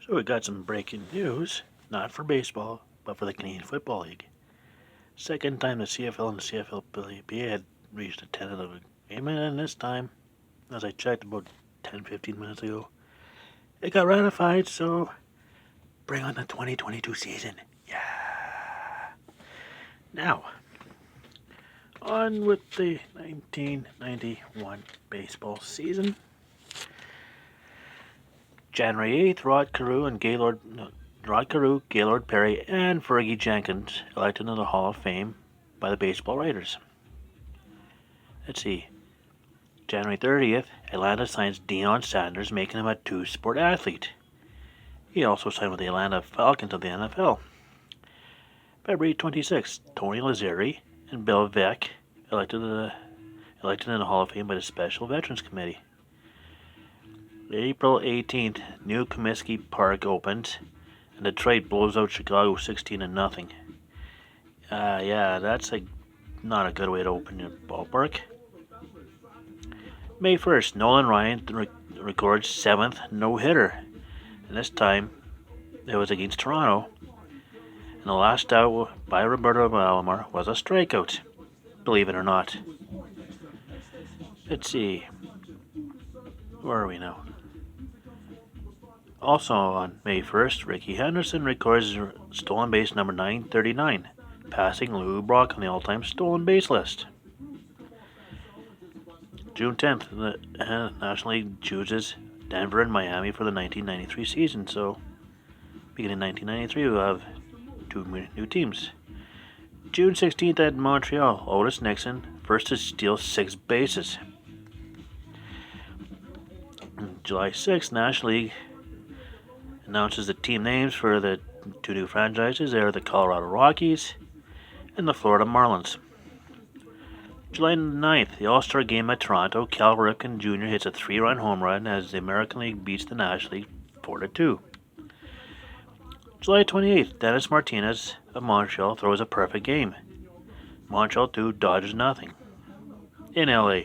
So we got some breaking news, not for baseball, but for the Canadian Football League. Second time the CFL and the CFLPA had reached a tentative agreement, and this time, as I checked about 10-15 minutes ago, it got ratified, so bring on the 2022 season. Yeah. Now, on with the 1991 baseball season. January 8th, Rod Carew, Gaylord Perry, and Fergie Jenkins elected into the Hall of Fame by the baseball writers. Let's see. January 30th, Atlanta signs Deion Sanders, making him a two-sport athlete. He also signed with the Atlanta Falcons of the NFL. February 26th, Tony Lazzeri and Bill Veeck elected in the Hall of Fame by the Special Veterans Committee. April 18th, New Comiskey Park opens, and Detroit blows out Chicago 16-0. Yeah, that's not a good way to open your ballpark. May 1st, Nolan Ryan records 7th no-hitter, and this time it was against Toronto. And the last out by Roberto Alomar was a strikeout, believe it or not. Let's see, where are we now? Also on May 1st, Rickey Henderson records stolen base number 939, passing Lou Brock on the all-time stolen base list. June 10th, the National League chooses Denver and Miami for the 1993 season, so beginning 1993 we'll have two new teams. June 16th at Montreal, Otis Nixon first to steal 6 bases. July 6th, National League announces the team names for the two new franchises. They are the Colorado Rockies and the Florida Marlins. July 9th, the All-Star Game at Toronto, Cal Ripken Jr. hits a 3-run home run as the American League beats the National League 4-2. July 28th, Dennis Martinez of Montreal throws a perfect game. Montreal 2, Dodgers nothing. In LA,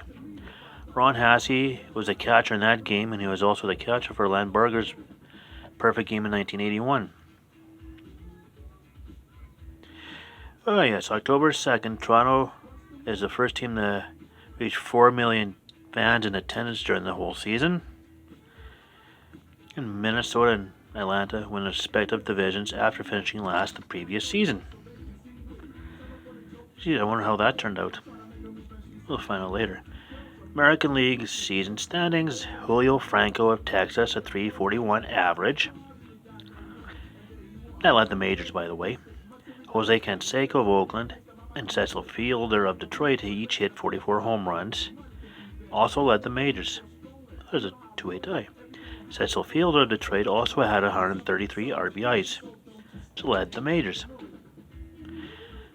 Ron Hasse was the catcher in that game, and he was also the catcher for Len Berger's perfect game in 1981. Oh yes, October 2nd, Toronto is the first team to reach 4 million fans in attendance during the whole season. And Minnesota and Atlanta win their respective divisions after finishing last the previous season. Gee, I wonder how that turned out. We'll find out later. American League season standings: Julio Franco of Texas, a 341 average. That led the majors, by the way. Jose Canseco of Oakland and Cecil Fielder of Detroit each hit 44 home runs. Also led the majors. There's a two-way tie. Cecil Fielder of Detroit also had 133 RBIs, so led the majors.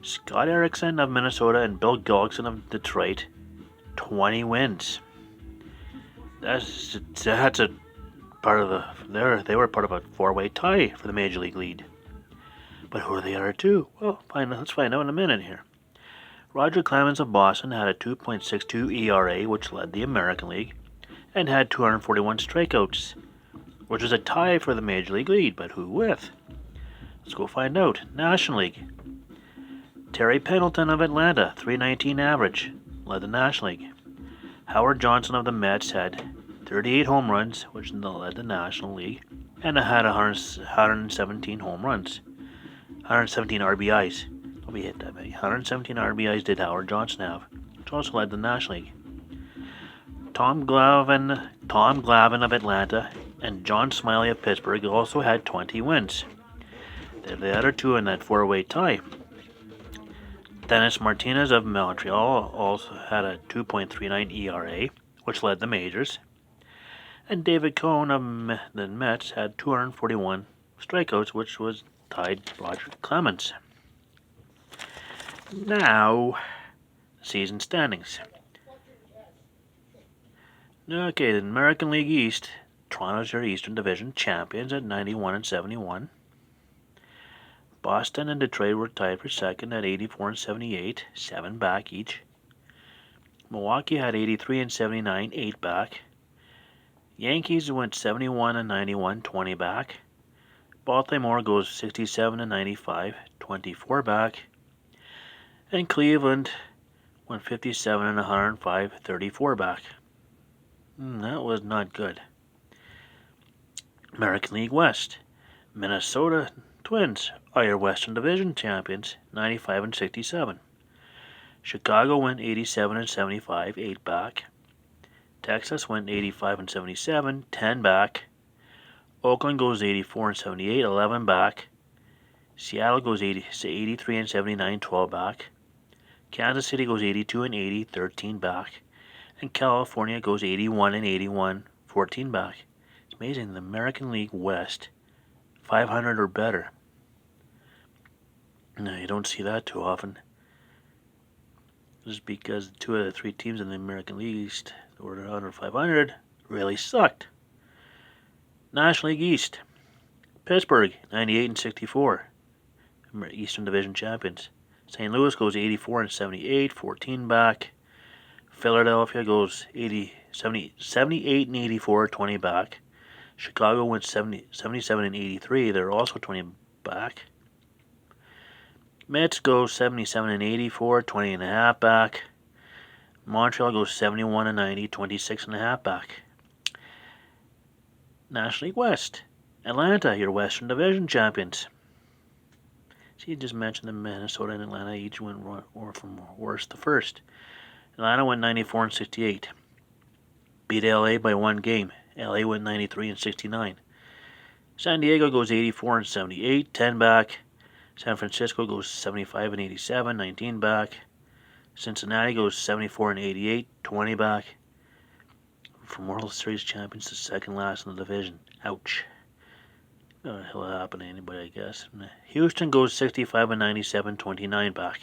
Scott Erickson of Minnesota and Bill Gullickson of Detroit, 20 wins. That's a part of they were part of a 4-way tie for the Major League lead. But who are the other two? Well, let's find out in a minute here. Roger Clemens of Boston had a 2.62 ERA, which led the American League, and had 241 strikeouts, which was a tie for the Major League lead, but who with? Let's go find out. National League. Terry Pendleton of Atlanta, 319 average, led the National League. Howard Johnson of the Mets had 38 home runs, which led the National League, and had 117 home runs. 117 RBIs. Don't be hit that many. 117 RBIs did Howard Johnson have, which also led the National League. Tom Glavine of Atlanta and John Smiley of Pittsburgh also had 20 wins. They're the other two in that 4-way tie. Dennis Martinez of Montreal also had a 2.39 ERA, which led the majors. And David Cohn of the Mets had 241 strikeouts, which was tied Roger Clemens. Now, season standings. Okay, the American League East, Toronto's your Eastern Division champions at 91 and 71. Boston and Detroit were tied for second at 84 and 78, 7 back each. Milwaukee had 83 and 79, 8 back. Yankees went 71 and 91, 20 back. Baltimore goes 67-95, 24 back. And Cleveland went 57-105, 34 back. That was not good. American League West. Minnesota Twins are your Western Division champions, 95-67. Chicago went 87-75, 8 back. Texas went 85-77, 10 back. Oakland goes 84-78, 11 back. Seattle goes 83-79, 12 back. Kansas City goes 82-80, 13 back. And California goes 81-81, 14 back. It's amazing, the American League West, 500 or better. No, you don't see that too often. Just because 2 of the 3 teams in the American League East that were under 500 really sucked. National League East. Pittsburgh, 98-64. Eastern Division champions. St. Louis goes 84-78, 14 back. Philadelphia goes 78-84, 20 back. Chicago went 77-83, they're also 20 back. Mets go 77-84, 20 and a half back. Montreal goes 71-90, 26 and a half back. National League West. Atlanta, your Western Division champions. See, you just mentioned that Minnesota and Atlanta each went from worst to first. Atlanta went 94-68. Beat LA by 1 game. LA went 93-69. San Diego goes 84-78, 10 back. San Francisco goes 75-87, 19 back. Cincinnati goes 74-88, 20 back. From World Series champions to second last in the division. Ouch. What the hell happened to anybody, I guess. Houston goes 65-97, 29 back.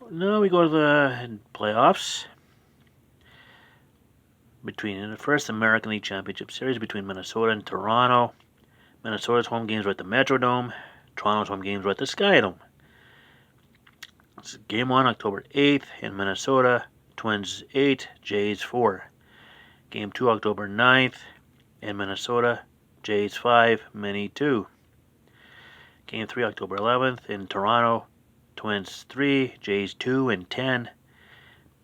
Now we go to the playoffs. Between the first American League Championship Series between Minnesota and Toronto. Minnesota's home games were at the Metrodome. Toronto's home games were at the Skydome. It's game 1, October 8th in Minnesota. Twins 8, Jays 4. Game 2, October 9th in Minnesota. Jays 5, Mini 2. Game 3, October 11th in Toronto. Twins 3, Jays 2 and 10.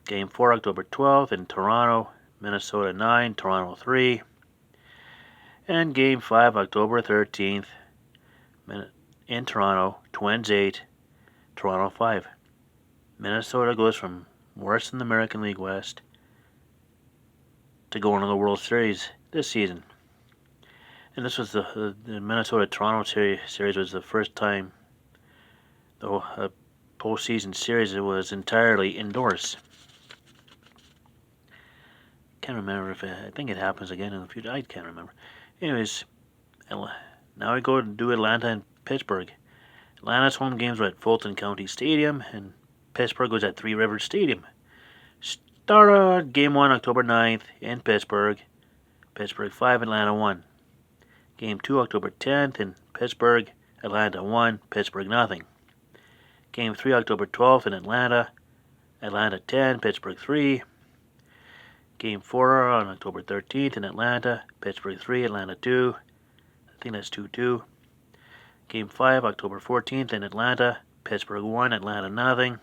Game 4, October 12th in Toronto. Minnesota 9, Toronto 3. And Game 5, October 13th in Toronto. Twins 8, Toronto 5. Minnesota goes from worst in the American League West to going to the World Series this season. And this was the Minnesota-Toronto series was the first time the postseason series was entirely indoors. Can't remember if I think it happens again in the future. I can't remember. Anyways, now we go to do Atlanta and Pittsburgh. Atlanta's home games were at Fulton County Stadium, and Pittsburgh was at Three Rivers Stadium. Start Game 1, October 9th in Pittsburgh. Pittsburgh 5, Atlanta 1. Game 2, October 10th in Pittsburgh. Atlanta 1, Pittsburgh nothing. Game 3, October 12th in Atlanta. Atlanta 10, Pittsburgh 3. Game 4 on October 13th in Atlanta. Pittsburgh 3, Atlanta 2. I think that's 2-2. Game 5, October 14th in Atlanta. Pittsburgh 1, Atlanta nothing.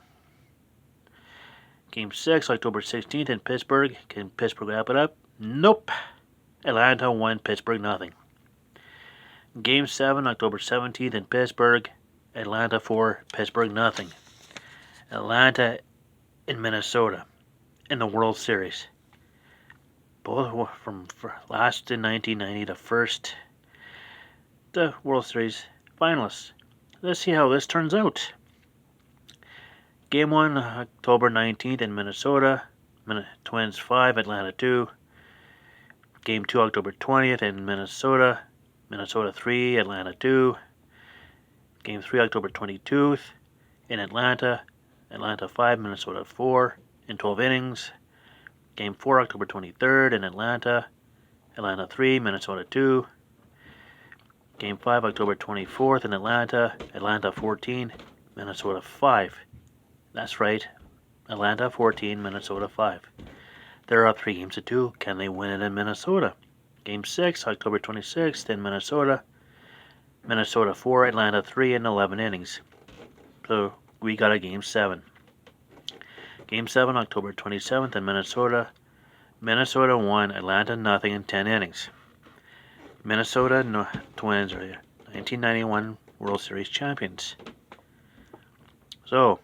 Game 6, October 16th in Pittsburgh. Can Pittsburgh wrap it up? Nope. Atlanta 1, Pittsburgh nothing. Game 7, October 17th in Pittsburgh. Atlanta 4, Pittsburgh nothing. Atlanta in Minnesota in the World Series. Both from last in 1990 to first the World Series finalists. Let's see how this turns out. Game 1, October 19th in Minnesota. Twins 5, Atlanta 2. Game 2, October 20th in Minnesota. Minnesota 3, Atlanta 2. Game 3, October 22nd in Atlanta. Atlanta 5, Minnesota 4 in 12 innings. Game 4, October 23rd in Atlanta. Atlanta 3, Minnesota 2. Game 5, October 24th in Atlanta. Atlanta 14, Minnesota 5. That's right. Atlanta 14, Minnesota 5. They're up 3-2. Can they win it in Minnesota? Game 6, October 26th in Minnesota. Minnesota 4, Atlanta 3 in 11 innings. So we got a Game 7. Game 7, October 27th in Minnesota. Minnesota 1, Atlanta nothing in 10 innings. Minnesota Twins are 1991 World Series champions. So,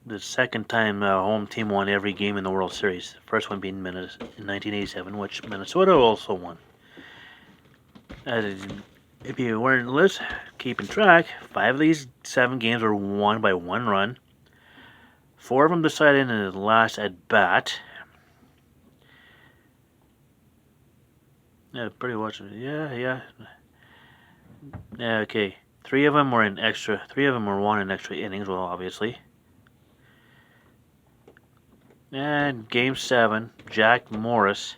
the second time home team won every game in the World Series. The first one being in 1987, which Minnesota also won. If you weren't keeping track, 5 of these 7 games were won by 1 run. 4 of them decided in the last at bat. Yeah, pretty much. Yeah. Okay. 3 of them were in extra. 3 of them were won in extra innings. Well, obviously. And Game 7, Jack Morris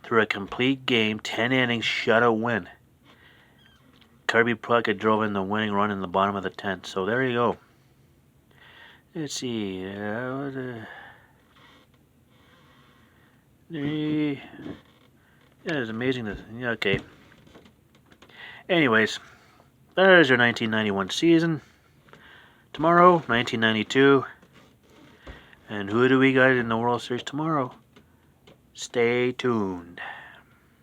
threw a complete game, 10 innings, shutout win. Kirby Puckett drove in the winning run in the bottom of the 10th. So there you go. Let's see. Yeah, it's amazing. Yeah, okay. Anyways, there's your 1991 season. Tomorrow, 1992. And who do we got in the World Series tomorrow? Stay tuned.